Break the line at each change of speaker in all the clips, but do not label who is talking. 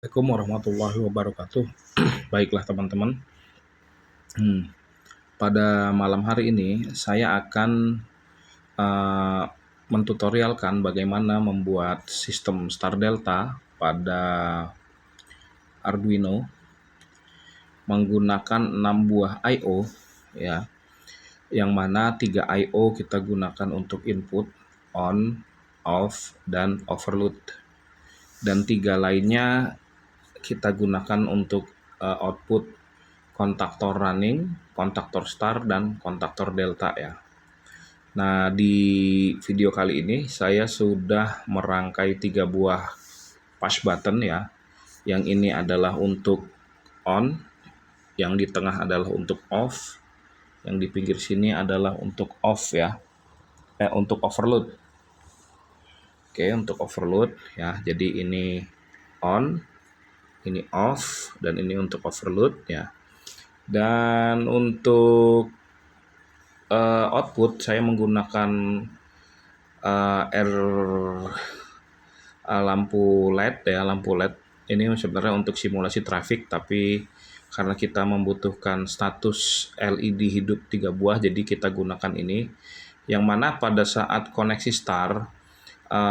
Assalamualaikum warahmatullahi wabarakatuh. Baiklah teman-teman, pada malam hari ini saya akan uh, mentutorialkan bagaimana membuat sistem Star Delta pada Arduino menggunakan 6 buah I/O, ya, yang mana 3 I/O kita gunakan untuk input, on, off, dan overload, dan 3 lainnya kita gunakan untuk output kontaktor running, kontaktor star, dan kontaktor delta ya. Nah, di video kali ini saya sudah merangkai 3 buah push button ya. Yang ini adalah untuk on, yang di tengah adalah untuk off, yang di pinggir sini adalah untuk off ya. Untuk overload. Oke, untuk overload ya. Jadi ini on, ini off, dan ini untuk overload ya. Dan untuk output saya menggunakan lampu LED ya. Lampu LED ini sebenarnya untuk simulasi traffic, tapi karena kita membutuhkan status LED hidup 3 buah, jadi kita gunakan ini, yang mana pada saat koneksi star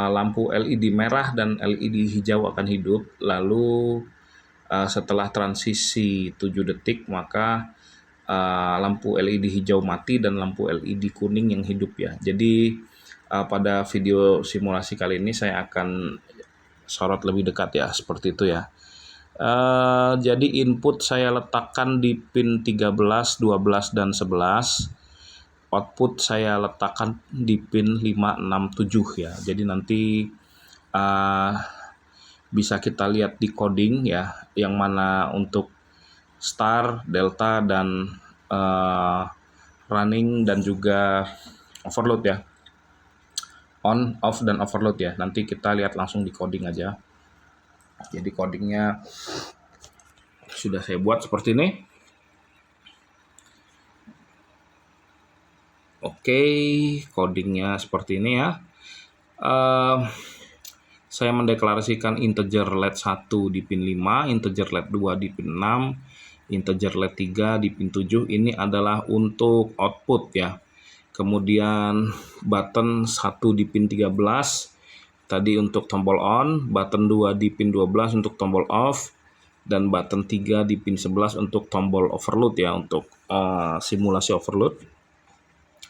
lampu LED merah dan LED hijau akan hidup. Lalu setelah transisi 7 detik maka lampu LED hijau mati dan lampu LED kuning yang hidup ya. Jadi pada video simulasi kali ini saya akan sorot lebih dekat ya, seperti itu ya. Jadi input saya letakkan di pin 13, 12, dan 11. Output saya letakkan di pin 5, 6, 7 ya. Jadi nanti bisa kita lihat di coding ya, yang mana untuk star, delta, dan running, dan juga overload ya. On, off, dan overload ya. Nanti kita lihat langsung di coding aja. Jadi codingnya sudah saya buat seperti ini. Oke, codingnya seperti ini ya. Saya mendeklarasikan integer LED 1 di pin 5, integer LED 2 di pin 6, integer LED 3 di pin 7. Ini adalah untuk output ya. Kemudian button 1 di pin 13 tadi untuk tombol on, button 2 di pin 12 untuk tombol off, dan button 3 di pin 11 untuk tombol overload ya, untuk simulasi overload.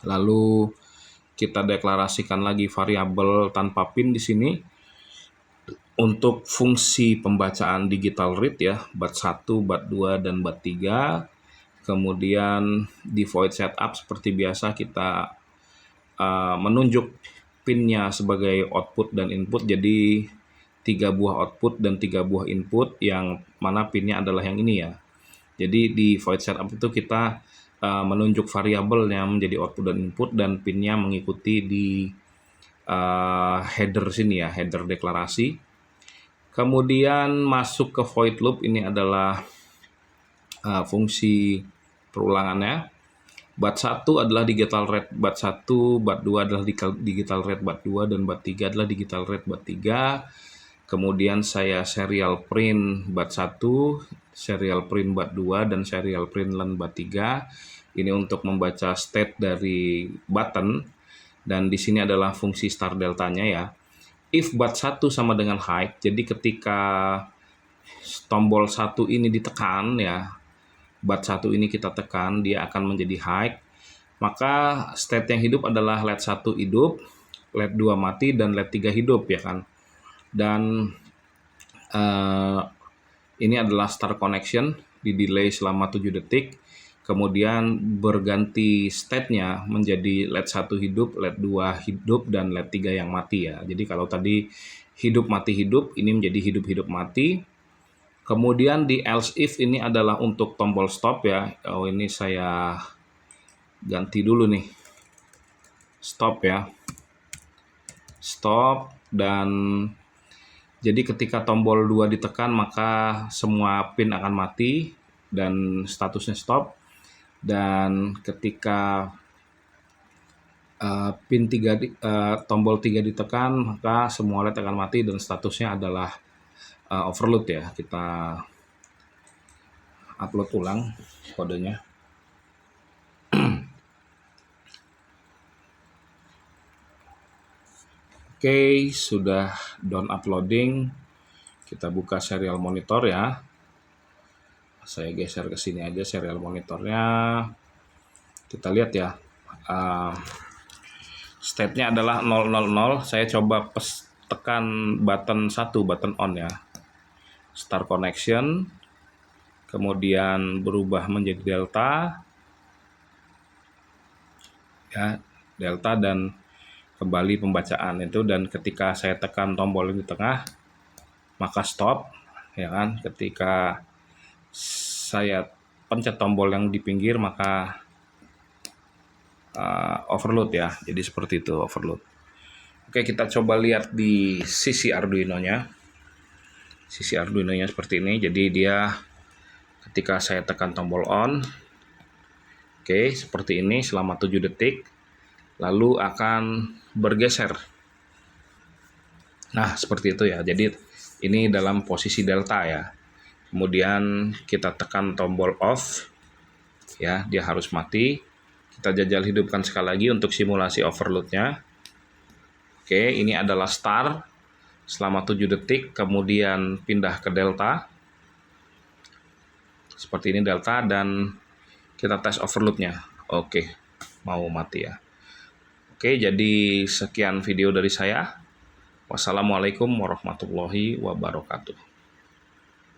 Lalu kita deklarasikan lagi variabel tanpa pin di sini untuk fungsi pembacaan digital read ya, bat 1, bat 2, dan bat 3. Kemudian di void setup seperti biasa kita menunjuk pinnya sebagai output dan input. Jadi 3 buah output dan 3 buah input, yang mana pinnya adalah yang ini ya. Jadi di void setup itu kita menunjuk variabel yang menjadi output dan input, dan pinnya mengikuti di header sini ya, header deklarasi. Kemudian masuk ke void loop, ini adalah fungsi perulangannya. Bat 1 adalah digital read bat 1, bat 2 adalah digital read bat 2, dan bat 3 adalah digital read bat 3. Kemudian saya serial print bat 1, serial print bat 2, dan serial print len bat 3. Ini untuk membaca state dari button, dan di sini adalah fungsi star deltanya ya. If bat 1 sama dengan high, jadi ketika tombol 1 ini ditekan ya, bat 1 ini kita tekan, dia akan menjadi high. Maka state yang hidup adalah LED 1 hidup, LED 2 mati, dan LED 3 hidup ya kan. Dan ini adalah start connection, di delay selama 7 detik. Kemudian berganti state-nya menjadi LED 1 hidup, LED 2 hidup, dan LED 3 yang mati ya. Jadi kalau tadi hidup mati hidup, ini menjadi hidup hidup mati. Kemudian di else if ini adalah untuk tombol stop ya. Oh, ini saya ganti dulu nih. Stop ya. Stop, dan jadi ketika tombol 2 ditekan maka semua pin akan mati dan statusnya stop. Dan ketika pin 3 tombol 3 ditekan maka semua LED akan mati dan statusnya adalah overload ya. Kita upload ulang kodenya. Oke, sudah done uploading. Kita buka serial monitor ya. Saya geser ke sini aja serial monitornya. Kita lihat ya. State-nya adalah 000. Saya coba tekan button 1, button on ya. Start connection. Kemudian berubah menjadi delta. Ya, delta dan kembali pembacaan itu, dan ketika saya tekan tombol di tengah maka stop ya kan. Ketika saya pencet tombol yang di pinggir maka overload ya. Jadi seperti itu, overload. Oke, kita coba lihat di sisi Arduino-nya. Sisi Arduino-nya seperti ini. Jadi dia ketika saya tekan tombol on, oke, seperti ini selama 7 detik, lalu akan bergeser. Nah, seperti itu ya. Jadi ini dalam posisi delta ya. Kemudian kita tekan tombol off ya, dia harus mati. Kita jajal hidupkan sekali lagi untuk simulasi overloadnya. Oke, ini adalah start selama 7 detik, kemudian pindah ke delta. Seperti ini delta, dan kita tes overloadnya. Oke, mau mati ya. Oke, jadi sekian video dari saya. Wassalamualaikum warahmatullahi wabarakatuh.